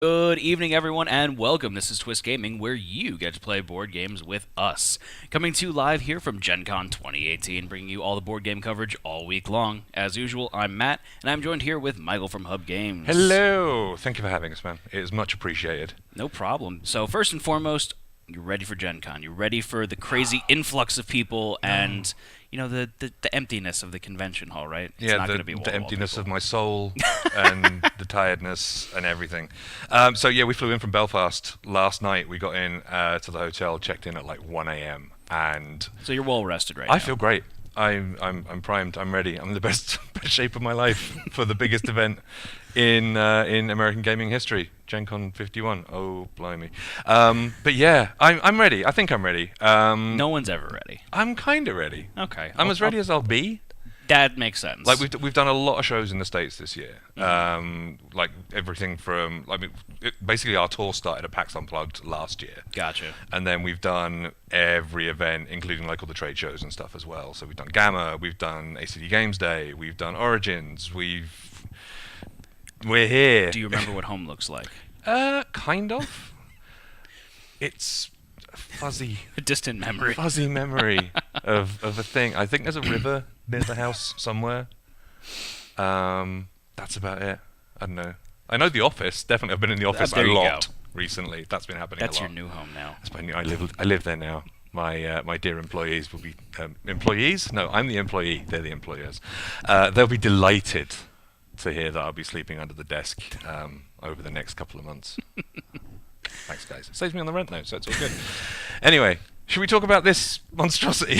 Good evening, everyone, and welcome. This is Twist Gaming, where you get to play board games with us. Coming to you live here from Gen Con 2018, bringing you all the board game coverage all week long. As usual, I'm Matt, and I'm joined here with Michael from Hub Games. Hello! Thank you for having us, man. It is much appreciated. No problem. So, first and foremost, you're ready for Gen Con. You're ready for the crazy influx of people and, the emptiness of the convention hall, right? It's not going to be the wall-to-wall emptiness people. of my soul and the tiredness and everything. We flew in from Belfast last night. We got in to the hotel, checked in at like 1 a.m. and So you're well rested right now. I feel great. I'm primed. I'm ready. I'm in the best shape of my life for the biggest event in American gaming history, Gen Con 51. Oh, blimey! But yeah, I'm ready. I think I'm ready. No one's ever ready. I'm kind of ready. Okay. I'm as ready as I'll be. That makes sense. Like we've done a lot of shows in the States this year. Like everything from basically our tour started at PAX Unplugged last year. Gotcha. And then we've done every event, including like all the trade shows and stuff as well. So we've done Gamma, we've done ACD Games Day, we've done Origins, we're here. Do you remember what home looks like? Kind of. It's a A distant memory. fuzzy memory of a thing. I think there's a river near the house somewhere. That's about it. I don't know. I know the office. Definitely, I've been in the office There a you lot go. recently. That's been happening That's a your lot. new home now. That's my new. I live there now. My dear employees will be employees. No, I'm the employee. They're the employers. They'll be delighted to hear that I'll be sleeping under the desk over the next couple of months. Thanks, guys. It saves me on the rent, though, so it's all good. Anyway, should we talk about this monstrosity?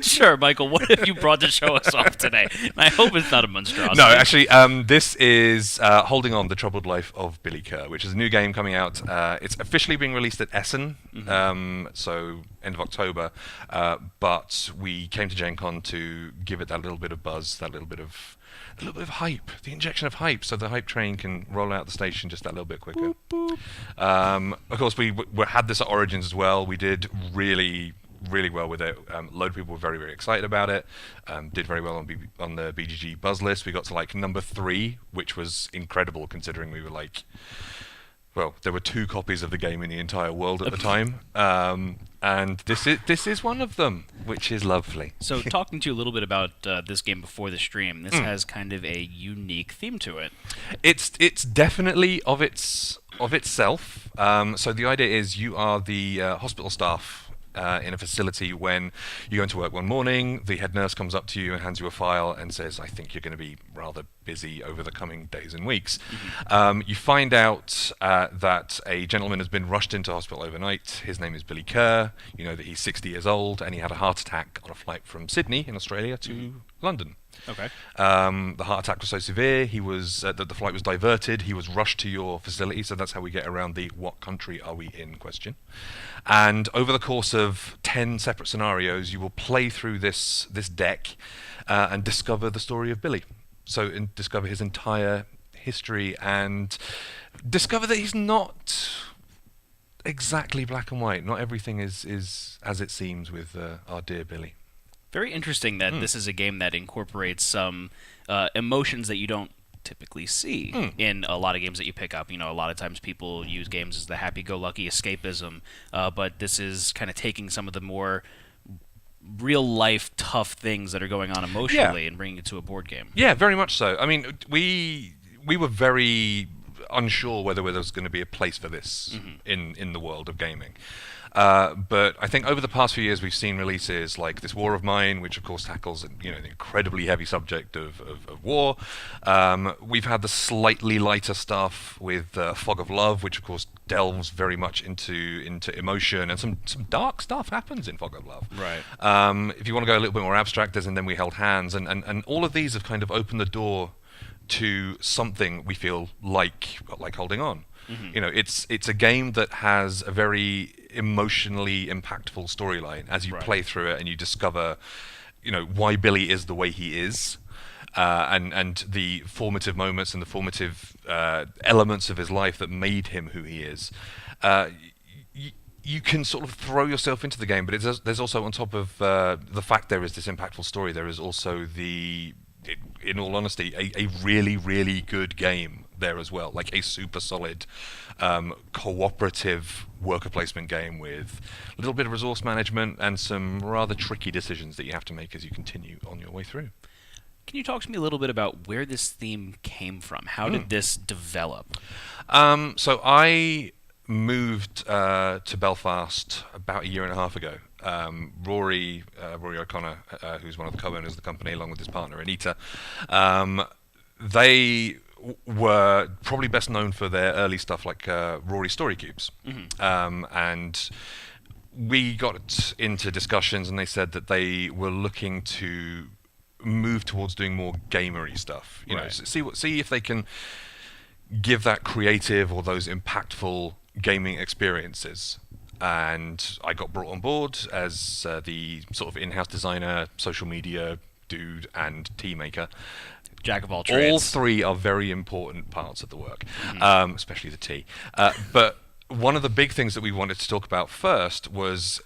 Sure, Michael. What have you brought to show us off today? And I hope it's not a monstrosity. No, actually, this is Holding On, The Troubled Life of Billy Kerr, which is a new game coming out. It's officially being released at Essen, so end of October. But we came to Gen Con to give it that little bit of buzz, a little bit of hype, the injection of hype, so the hype train can roll out the station just that little bit quicker. Of course, we had this at Origins as well. We did really well with it. A load of people were very excited about it. Did very well on the BGG buzz list. We got to like number 3, which was incredible considering we were like, well, there were 2 copies of the game in the entire world at the time, and this is one of them, which is lovely. So, talking to you a little bit about this game before the stream, this has kind of a unique theme to it. It's definitely of itself. So the idea is you are the hospital staff in a facility. When you go into work one morning, the head nurse comes up to you and hands you a file and says, "I think you're going to be rather busy over the coming days and weeks." You find out that a gentleman has been rushed into hospital overnight. His name is Billy Kerr. You know that he's 60 years old and he had a heart attack on a flight from Sydney in Australia to London. Okay. The heart attack was so severe, he was that the flight was diverted. He was rushed to your facility, so that's how we get around the "what country are we in" question. And over the course of 10 separate scenarios, you will play through this deck and discover the story of Billy. So, discover his entire history and discover that he's not exactly black and white. Not everything is as it seems with our dear Billy. Very interesting that this is a game that incorporates some emotions that you don't typically see in a lot of games that you pick up. You know, a lot of times people use games as the happy-go-lucky escapism, but this is kind of taking some of the more real-life tough things that are going on emotionally and bringing it to a board game. Yeah, very much so. I mean, we were very unsure whether there was going to be a place for this in the world of gaming. But I think over the past few years we've seen releases like this War of Mine, which of course tackles the incredibly heavy subject of war. We've had the slightly lighter stuff with Fog of Love, which of course delves very much into emotion, and some dark stuff happens in Fog of Love. Right. If you want to go a little bit more abstract, there's And Then We Held Hands, and all of these have kind of opened the door to something we feel like Holding On. It's a game that has a very emotionally impactful storyline as you play through it, and you discover, why Billy is the way he is, and the formative moments and the formative elements of his life that made him who he is. You can sort of throw yourself into the game, but there's also, on top of the fact there is this impactful story, there is also in all honesty, a really, really good game there as well, like a super solid cooperative worker placement game with a little bit of resource management and some rather tricky decisions that you have to make as you continue on your way through. Can you talk to me a little bit about where this theme came from? How did this develop? So I moved to Belfast about a year and a half ago. Rory O'Connor, who's one of the co-owners of the company, along with his partner Anita, they were probably best known for their early stuff like Rory Story Cubes. And we got into discussions, and they said that they were looking to move towards doing more gamery stuff. You know, see if they can give that creative or those impactful gaming experiences. And I got brought on board as the sort of in-house designer, social media dude, and tea maker. Jack of all trades. All three are very important parts of the work, especially the tea. But one of the big things that we wanted to talk about first was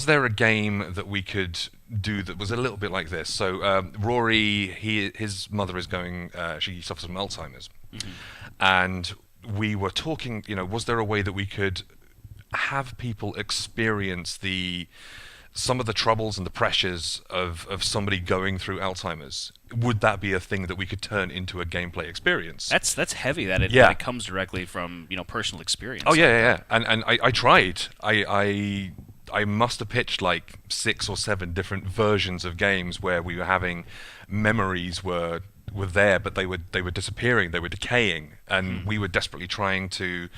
there a game that we could do that was a little bit like this? So Rory, his mother is going, she suffers from Alzheimer's. And we were talking, was there a way that we could have people experience some of the troubles and the pressures of somebody going through Alzheimer's? Would that be a thing that we could turn into a gameplay experience? That's heavy. That it comes directly from personal experience. Oh yeah. And I tried. I must have pitched like 6 or 7 different versions of games where we were having memories were there, but they were disappearing. They were decaying, and we were desperately trying to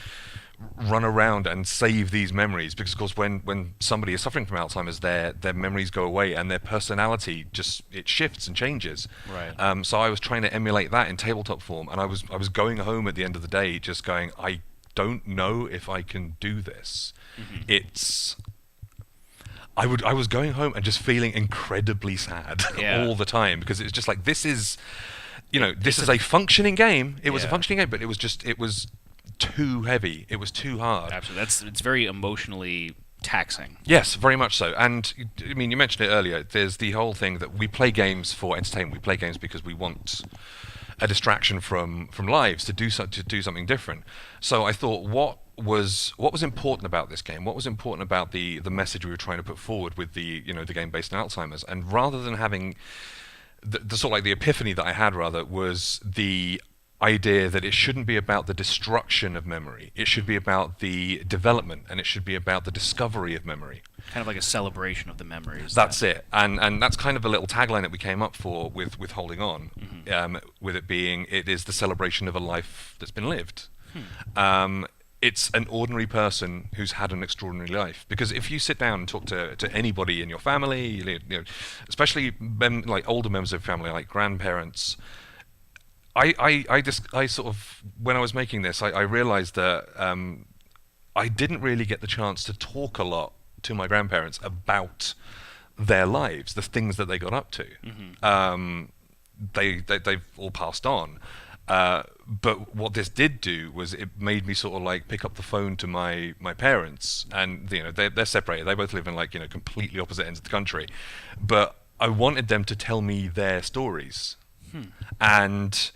run around and save these memories, because of course when somebody is suffering from Alzheimer's, their memories go away and their personality it shifts and changes. Right. So I was trying to emulate that in tabletop form, and I was going home at the end of the day just going, I don't know if I can do this. I was going home and just feeling incredibly sad all the time, because it's just like, this is a functioning game. It was a functioning game, but it was too heavy. It was too hard. Absolutely. It's very emotionally taxing. Yes, very much so. And I mean, you mentioned it earlier. There's the whole thing that we play games for entertainment. We play games because we want a distraction from lives, to do something different. So I thought, what was important about this game? What was important about the message we were trying to put forward with the game based on Alzheimer's? And rather than having the sort of like the epiphany that I had, rather, was the idea that it shouldn't be about the destruction of memory. It should be about the development, and it should be about the discovery of memory. Kind of like a celebration of the memories. That's it. And that's kind of a little tagline that we came up for with Holding On, with it being, it is the celebration of a life that's been lived. It's an ordinary person who's had an extraordinary life. Because if you sit down and talk to anybody in your family, especially like older members of family, like grandparents, I sort of, when I was making this, I realized that I didn't really get the chance to talk a lot to my grandparents about their lives, the things that they got up to. They've all passed on. But what this did do was it made me sort of like pick up the phone to my parents, and they're separated. They both live in completely opposite ends of the country, but I wanted them to tell me their stories. And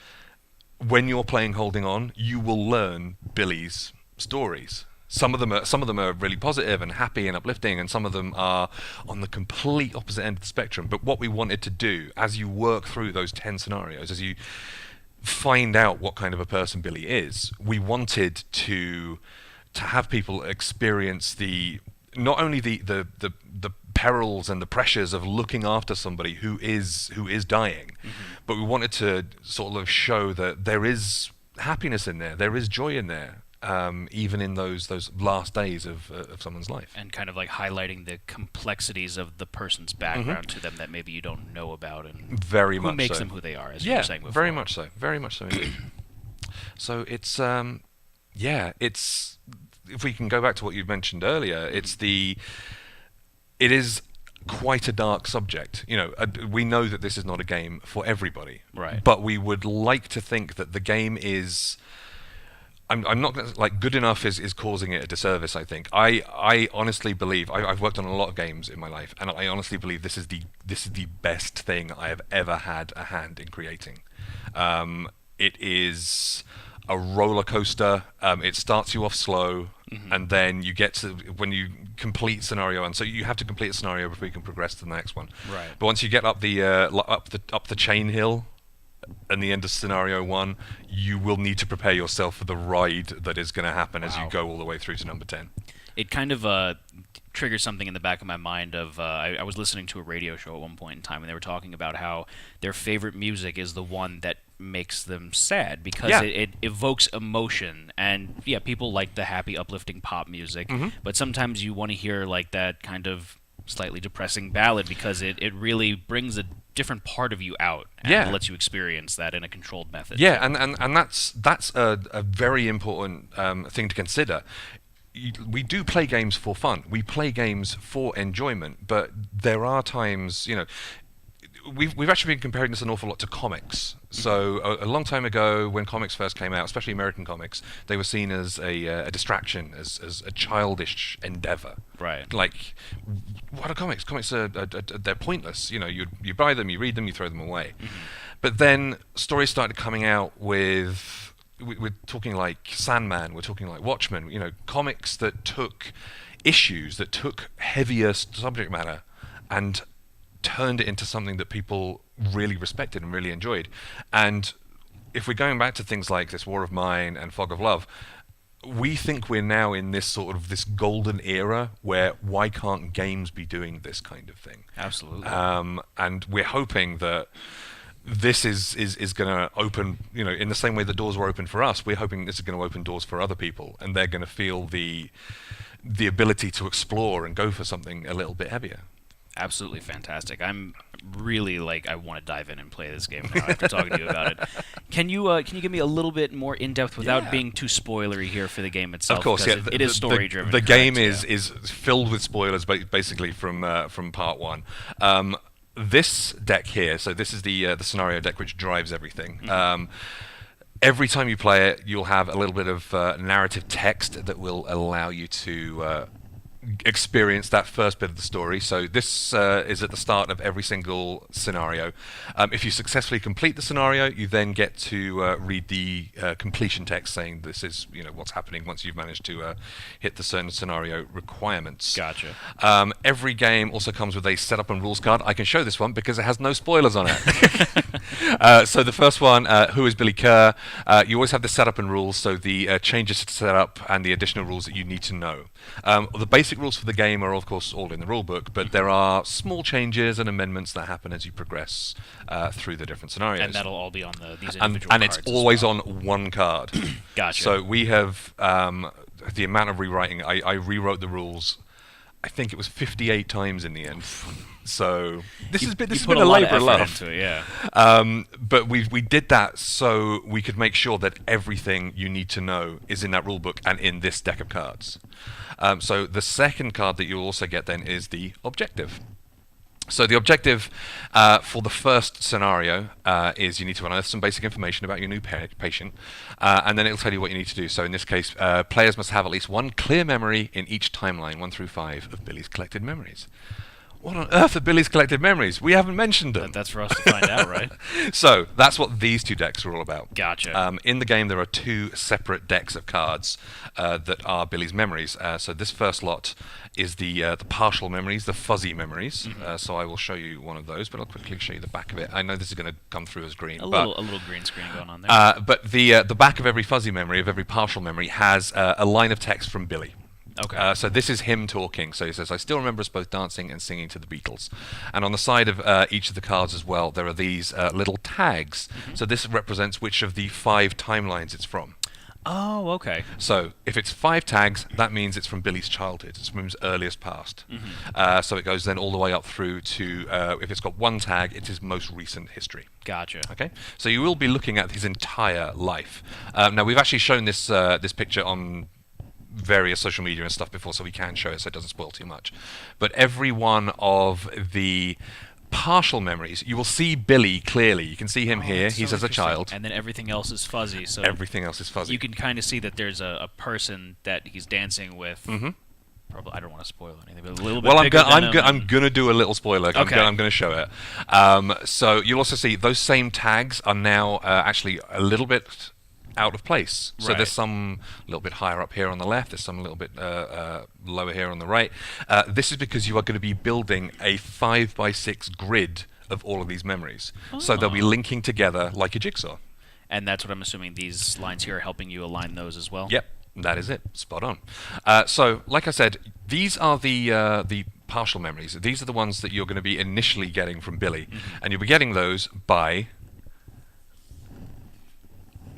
when you're playing Holding On, you will learn Billy's stories. Some of them are really positive and happy and uplifting, and some of them are on the complete opposite end of the spectrum. But what we wanted to do, as you work through those 10 scenarios, as you find out what kind of a person Billy is, we wanted to have people experience not only the perils and the pressures of looking after somebody who is dying, but we wanted to sort of show that there is happiness in there is joy in there, even in those last days of someone's life. And kind of like highlighting the complexities of the person's background to them that maybe you don't know about, and very much who makes so. them who they are, as you were saying before. Very much so indeed. So it's if we can go back to what you mentioned earlier, it is quite a dark subject. We know that this is not a game for everybody, right? But we would like to think that the game is. I'm not gonna, good enough is causing it a disservice. I think I honestly believe I've worked on a lot of games in my life, and I honestly believe this is the best thing I have ever had a hand in creating. It is a roller coaster. It starts you off slow, and then you get to when you complete scenario, and so you have to complete a scenario before you can progress to the next one. Right. But once you get up the chain hill, in the end of scenario 1, you will need to prepare yourself for the ride that is going to happen as you go all the way through to number 10. It kind of triggers something in the back of my mind of I was listening to a radio show at one point in time, and they were talking about how their favorite music is the one that makes them sad because it evokes emotion. And yeah, people like the happy, uplifting pop music, but sometimes you want to hear like that kind of slightly depressing ballad because it really brings a different part of you out and lets you experience that in a controlled method. Yeah, and that's a very important thing to consider. We do play games for fun. We play games for enjoyment, but there are times, we've actually been comparing this an awful lot to comics. So a long time ago, when comics first came out, especially American comics, they were seen as a distraction, as a childish endeavor. Right. Like, what are comics? Comics are they're pointless. You buy them, you read them, you throw them away. But then stories started coming out with. We're talking like Sandman, we're talking like Watchmen, comics that took issues, that took heavier subject matter and turned it into something that people really respected and really enjoyed. And if we're going back to things like this War of Mine and Fog of Love, we think we're now in this sort of this golden era where why can't games be doing this kind of thing? Absolutely. And we're hoping that this is going to open, in the same way that doors were open for us, we're hoping this is going to open doors for other people, and they're going to feel the ability to explore and go for something a little bit heavier. Absolutely fantastic. I'm really I want to dive in and play this game now after talking to you about it. Can you give me a little bit more in depth without being too spoilery here for the game itself? Of course, yeah. It is story driven. The game is filled with spoilers, basically from part 1. This deck here, so this is the scenario deck which drives everything. Every time you play it, you'll have a little bit of narrative text that will allow you to experience that first bit of the story. So this is at the start of every single scenario. If you successfully complete the scenario, you then get to read the completion text saying this is what's happening once you've managed to hit the certain scenario requirements. Gotcha. Every game also comes with a setup and rules card. I can show this one because it has no spoilers on it. So the first one, who is Billy Kerr? You always have the setup and rules, so the changes to setup and the additional rules that you need to know. The basic rules for the game are, of course, all in the rulebook, but there are small changes and amendments that happen as you progress through the different scenarios. And that'll all be on these individual and cards. it's always on one card. Gotcha. So we have the amount of rewriting. I rewrote the rules, I think it was 58 times in the end. So this has been a labour of love. Into it, yeah. But we did that so we could make sure that everything you need to know is in that rulebook and in this deck of cards. So the second card that you'll also get then is the objective. So the objective for the first scenario is you need to unearth some basic information about your new patient, and then it'll tell you what you need to do. So in this case, players must have at least one clear memory in each timeline, 1 through 5, of Billy's collected memories. What on earth are Billy's collected memories? We haven't mentioned them. That's for us to find out, right? So that's what these two decks are all about. Gotcha. In the game, there are two separate decks of cards that are Billy's memories. So this first lot is the partial memories, the fuzzy memories. So I will show you one of those, but I'll quickly show you the back of it. I know this is going to come through as green. A little green screen going on there. But the back of every fuzzy memory, of every partial memory, has a line of text from Billy. Okay. So this is him talking. So he says, "I still remember us both dancing and singing to the Beatles." And on the side of each of the cards as well, there are these little tags. So this represents which of the 5 timelines it's from. Oh, okay. So if it's 5 tags, that means it's from Billy's childhood. It's from his earliest past. So it goes then all the way up through to, if it's got 1 tag, it's his most recent history. Gotcha. Okay. So you will be looking at his entire life. Now we've actually shown this this picture on various social media and stuff before, so we can show it so it doesn't spoil too much. But every one of the partial memories, you will see Billy clearly. You can see him here. He's as a child. And then everything else is fuzzy. So everything else is fuzzy. You can kind of see that there's a person that he's dancing with. Probably, I don't want to spoil anything, but a little bit. Well, I'm gonna do a little spoiler. Okay. I'm gonna show it. So you'll also see those same tags are now actually a little bit out of place. So Right. there's some a little bit higher up here on the left, there's some a little bit lower here on the right. This is because you are going to be building a 5x6 grid of all of these memories. So they'll be linking together like a jigsaw. And that's what I'm assuming these lines here are helping you align those as well? Yep, that is it. Spot on. So, like I said, these are the partial memories. These are the ones that you're going to be initially getting from Billy. And you'll be getting those by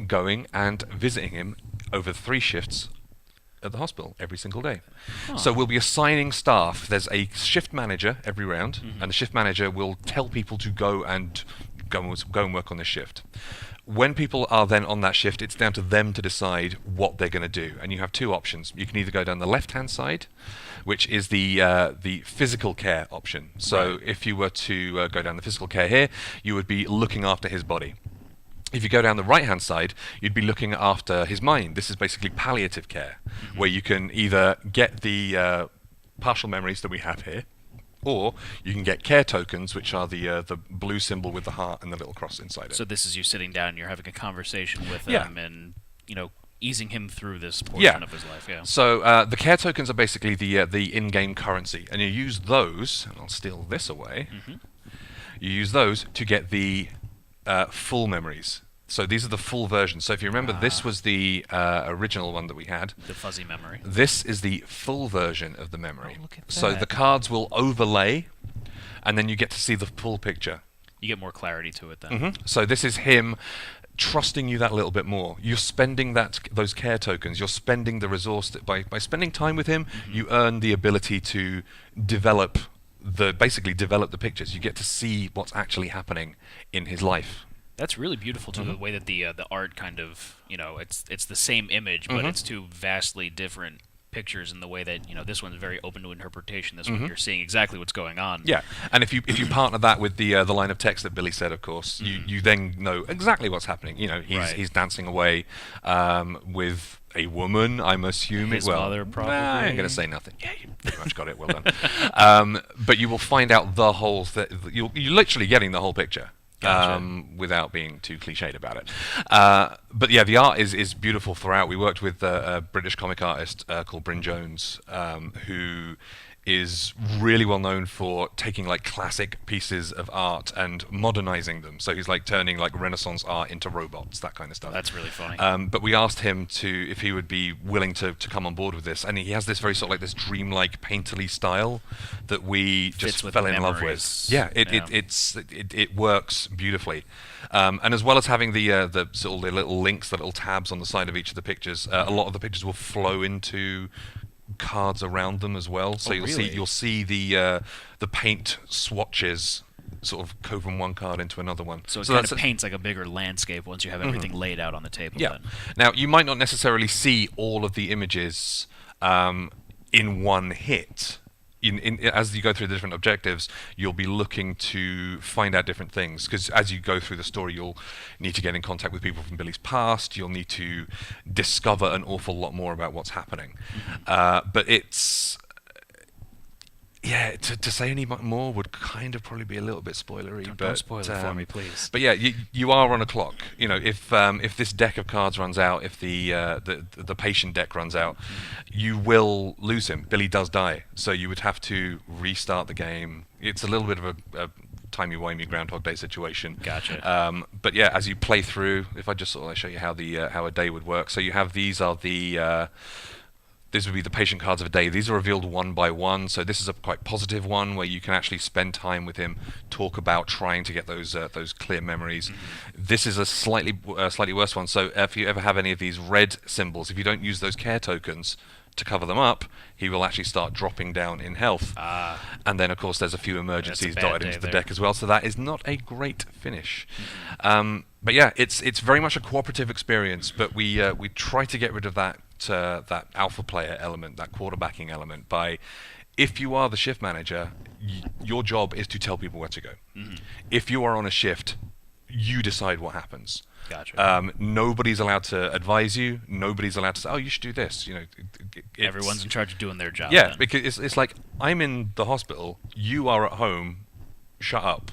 going and visiting him over 3 shifts at the hospital every single day. So we'll be assigning staff. There's a shift manager every round, and the shift manager will tell people to go and work on this shift. When people are then on that shift, it's down to them to decide what they're going to do. And you have 2 options. You can either go down the left-hand side, which is the physical care option. So if you were to go down the physical care here, you would be looking after his body. If you go down the right-hand side, you'd be looking after his mind. This is basically palliative care, where you can either get the partial memories that we have here, or you can get care tokens, which are the blue symbol with the heart and the little cross inside it. So this is you sitting down and you're having a conversation with Yeah. him and, easing him through this portion of his life, yeah. So the care tokens are basically the in-game currency, and you use those, and I'll steal this away, you use those to get the full memories. So these are the full versions. So if you remember, this was the original one that we had. The fuzzy memory. This is the full version of the memory. Oh, look at So that. the cards will overlay, and then you get to see the full picture. You get more clarity to it then. So this is him trusting you that little bit more. You're spending those care tokens. You're spending the resource by spending time with him. You earn the ability to basically develop the pictures. You get to see what's actually happening in his life. That's really beautiful too. The way that the art kind of it's the same image, but it's 2 vastly different pictures in the way that this one's very open to interpretation. This one you're seeing exactly what's going on. Yeah, and if you partner that with the line of text that Billy said, of course, you then know exactly what's happening. He's dancing away with a woman, I'm assuming. His mother, probably. I ain't going to say nothing. Yeah, you pretty much got it. Well done. But you will find out the whole you're literally getting the whole picture. Gotcha. Without being too cliched about it. But yeah, the art is beautiful throughout. We worked with a British comic artist called Bryn Jones, who is really well known for taking like classic pieces of art and modernizing them. So he's like turning like Renaissance art into robots, that kind of stuff. That's really funny. But we asked him if he would be willing to come on board with this, and he has this very sort of like this dreamlike painterly style that we just with fell in love with. memories. Yeah, Yeah. it works beautifully, and as well as having the sort of the little links, the little tabs on the side of each of the pictures, a lot of the pictures will flow into cards around them as well. So you'll see the paint swatches sort of go from one card into another one. So it kind of paints like a bigger landscape once you have everything laid out on the table. Yeah. Then. Now you might not necessarily see all of the images in one hit. As you go through the different objectives, you'll be looking to find out different things, because as you go through the story, you'll need to get in contact with people from Billy's past. You'll need to discover an awful lot more about what's happening. But it's... Yeah, to say any more would kind of probably be a little bit spoilery. Don't spoil it for me, please. But yeah, you are on a clock. If this deck of cards runs out, if the patient deck runs out, you will lose him. Billy does die, so you would have to restart the game. It's a little bit of a timey-wimey Groundhog Day situation. Gotcha. But yeah, as you play through, if I just sort of show you how a day would work. So you have these would be the patient cards of a day. These are revealed one by one, so this is a quite positive one where you can actually spend time with him, talk about trying to get those clear memories. This is a slightly worse one. So if you ever have any of these red symbols, if you don't use those care tokens to cover them up, he will actually start dropping down in health. And then, of course, there's a few emergencies dotted into the deck as well, so that is not a great finish. But yeah, it's very much a cooperative experience, but we try to get rid of that alpha player element, that quarterbacking element, by, if you are the shift manager, your job is to tell people where to go. If you are on a shift, you decide what happens. Gotcha. Nobody's allowed to advise you. Nobody's allowed to say, "Oh, you should do this." Everyone's in charge of doing their job. Yeah, then. because it's like, I'm in the hospital. You are at home. Shut up.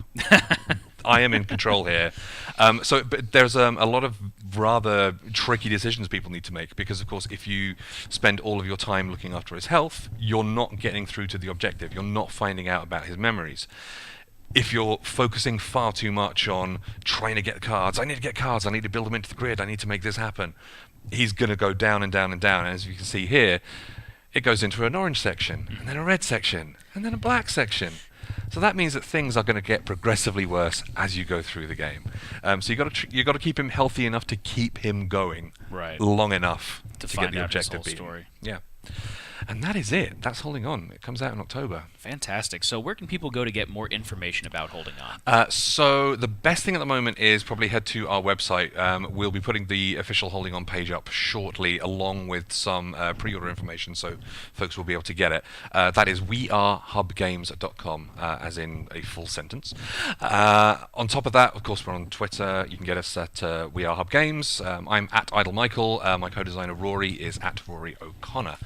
I am in control here. But there's a lot of rather tricky decisions people need to make, because of course if you spend all of your time looking after his health, you're not getting through to the objective, you're not finding out about his memories. If you're focusing far too much on trying to get cards, I need to get cards, I need to build them into the grid, I need to make this happen, he's going to go down and down and down. And as you can see here, it goes into an orange section, and then a red section, and then a black section. So that means that things are going to get progressively worse as you go through the game. So you got to keep him healthy enough to keep him going long enough to get the objective beaten. Story. Yeah. And that is it. That's Holding On. It comes out in October. Fantastic. So where can people go to get more information about Holding On? So the best thing at the moment is probably head to our website. We'll be putting the official Holding On page up shortly, along with some pre-order information, so folks will be able to get it. That is wearehubgames.com, as in a full sentence. On top of that, of course, we're on Twitter. You can get us at wearehubgames. I'm at IdleMichael. My co-designer Rory is at Rory O'Connor.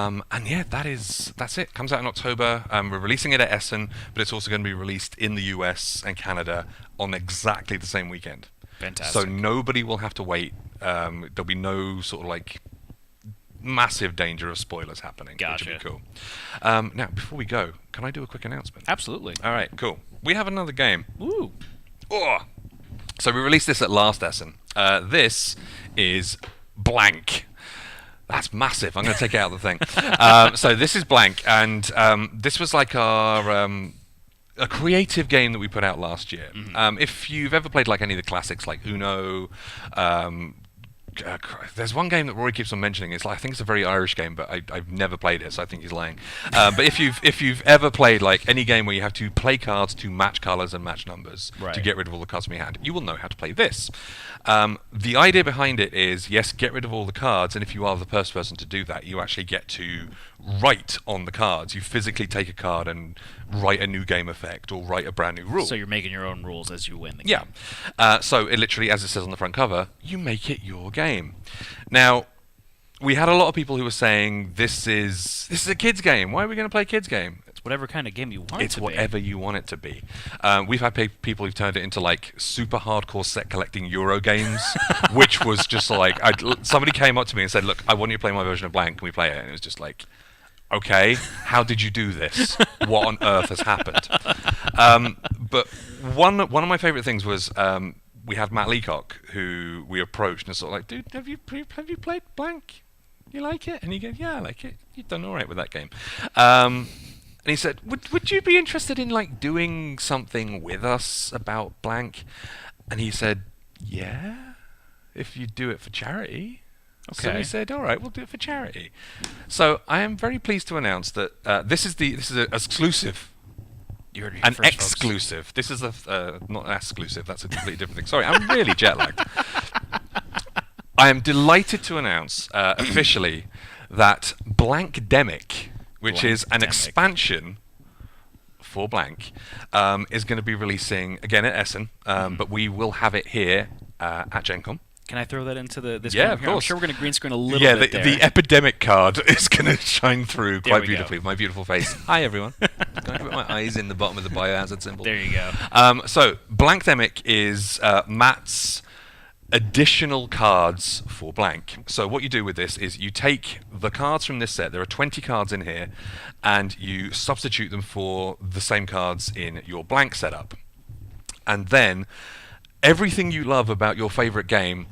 And yeah, that's it. Comes out in October. We're releasing it at Essen, but it's also going to be released in the US and Canada on exactly the same weekend. Fantastic. So nobody will have to wait. There'll be no sort of like massive danger of spoilers happening. Gotcha. Which would be cool. Now, before we go, can I do a quick announcement? Absolutely. All right, cool. We have another game. Ooh. Oh. So we released this at last Essen. This is Blank. That's massive. I'm going to take it out of the thing. So this is Blank, and this was like our a creative game that we put out last year. Mm-hmm. If you've ever played like any of the classics, like Uno, there's one game that Rory keeps on mentioning. It's like, I think it's a very Irish game, but I've never played it, so I think he's lying. But if you've ever played like any game where you have to play cards to match colors and match numbers to get rid of all the cards from your hand, you will know how to play this. The idea behind it is, yes, get rid of all the cards, and if you are the first person to do that, you actually get to write on the cards. You physically take a card and write a new game effect or write a brand new rule. So you're making your own rules as you win the game. Yeah. So it literally, as it says on the front cover, you make it your game. Now, we had a lot of people who were saying, this is a kids game. Why are we going to play a kids game? It's whatever kind of game you want it to be. It's whatever you want it to be. We've had people who've turned it into like super hardcore set collecting Euro games, which was just like, somebody came up to me and said, look, I want you to play my version of Blank. Can we play it? And it was just like, okay, how did you do this? What on earth has happened? But one of my favorite things was we had Matt Leacock, who we approached and sort of like, dude, have you played Blank? You like it? And he goes, yeah, I like it. You've done all right with that game. And he said, would you be interested in like doing something with us about Blank? And he said, yeah, if you do it for charity. Okay. So we said, all right, we'll do it for charity. So I am very pleased to announce that this is an exclusive. You heard it An first, exclusive. Folks. This is not an exclusive. That's a completely different thing. Sorry, I'm really jet lagged. I am delighted to announce officially that Blankdemic, which is an expansion for Blank, is going to be releasing again at Essen, but we will have it here at Gen Con. Can I throw that into this? Yeah, of course. course. I'm sure we're going to green screen a little bit there. The epidemic card is going to shine through quite beautifully with my beautiful face. Hi, everyone. I'm going to put my eyes in the bottom of the biohazard symbol. There you go. So, Blankdemic is Matt's additional cards for Blank. So what you do with this is you take the cards from this set, there are 20 cards in here, and you substitute them for the same cards in your Blank setup. And then everything you love about your favorite game,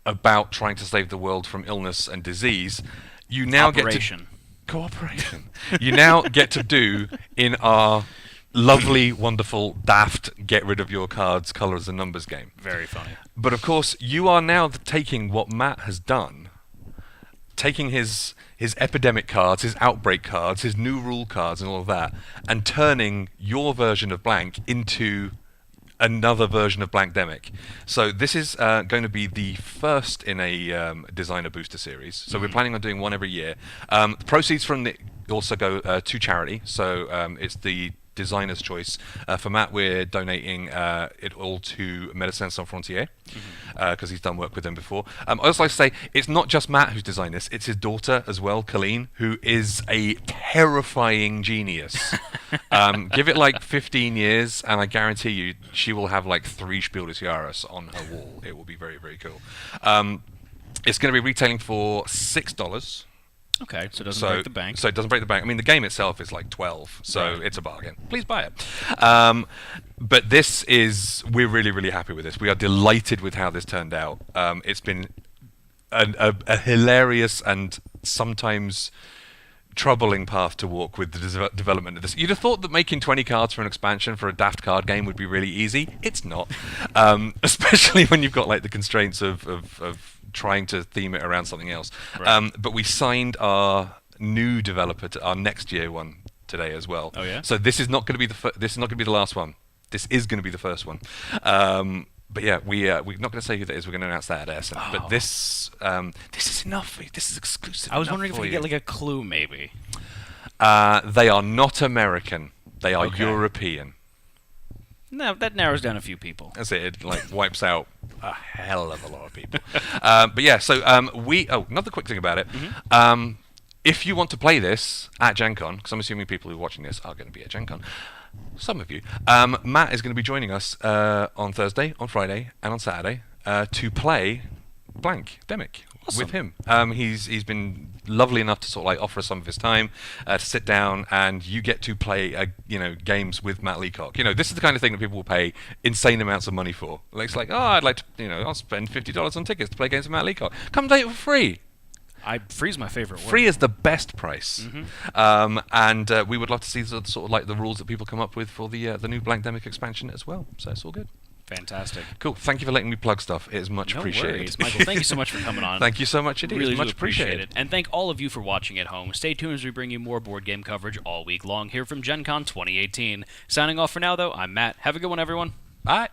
about trying to save the world from illness and disease, you now get to... Cooperation. You now get to do in our lovely, wonderful, daft, get rid of your cards, colours and numbers game. Very funny. But of course, you are now taking what Matt has done, taking his epidemic cards, his outbreak cards, his new rule cards and all of that, and turning your version of Blank into another version of Blankdemic. So this is going to be the first in a designer booster series. So we're planning on doing one every year. The proceeds from it also go to charity. So it's the designer's choice. For Matt, we're donating it all to Médecins Sans Frontières because he's done work with them before. I also like to say it's not just Matt who's designed this; it's his daughter as well, Colleen, who is a terrifying genius. Give it like 15 years, and I guarantee you, she will have like 3 Spiel des Jahres on her wall. It will be very, very cool. It's going to be retailing for $6. Okay, so it doesn't break the bank. So it doesn't break the bank. I mean, the game itself is like 12, so it's a bargain. Please buy it. But this is, we're really, really happy with this. We are delighted with how this turned out. It's been a hilarious and sometimes troubling path to walk with the development of this. You'd have thought that making 20 cards for an expansion for a daft card game would be really easy. It's not, especially when you've got like the constraints of trying to theme it around something else. Right. But we signed our new developer to our next year one today as well. Oh yeah. So this is not going to be this is not going to be the last one. This is going to be the first one. But yeah, we're not going to say who that is. We're going to announce that at Essen. Oh. But this is enough. This is exclusive. I was wondering if we could get like a clue, maybe. They are not American. They are European. No, that narrows down a few people. That's it. It like wipes out a hell of a lot of people. But yeah, so another quick thing about it. Mm-hmm. If you want to play this at Gen Con, because I'm assuming people who are watching this are going to be at Gen Con, some of you, Matt is going to be joining us on Thursday, on Friday, and on Saturday to play Blank Demic. Awesome. With him. He's been lovely enough to sort of like offer us some of his time to sit down, and you get to play games with Matt Leacock. This is the kind of thing that people will pay insane amounts of money for. It's like, I'd like to, I'll spend $50 on tickets to play games with Matt Leacock. Come play it for free. Free's my favorite word. Free is the best price. Mm-hmm. And we would love to see sort of like the rules that people come up with for the new Blank Demic expansion as well. So it's all good. Fantastic. Cool. Thank you for letting me plug stuff. It is much appreciated. Worries, Michael. Thank you so much for coming on. Thank you so much indeed. Really, much appreciate it. And thank all of you for watching at home. Stay tuned as we bring you more board game coverage all week long here from Gen Con 2018. Signing off for now, though, I'm Matt. Have a good one, everyone. Bye.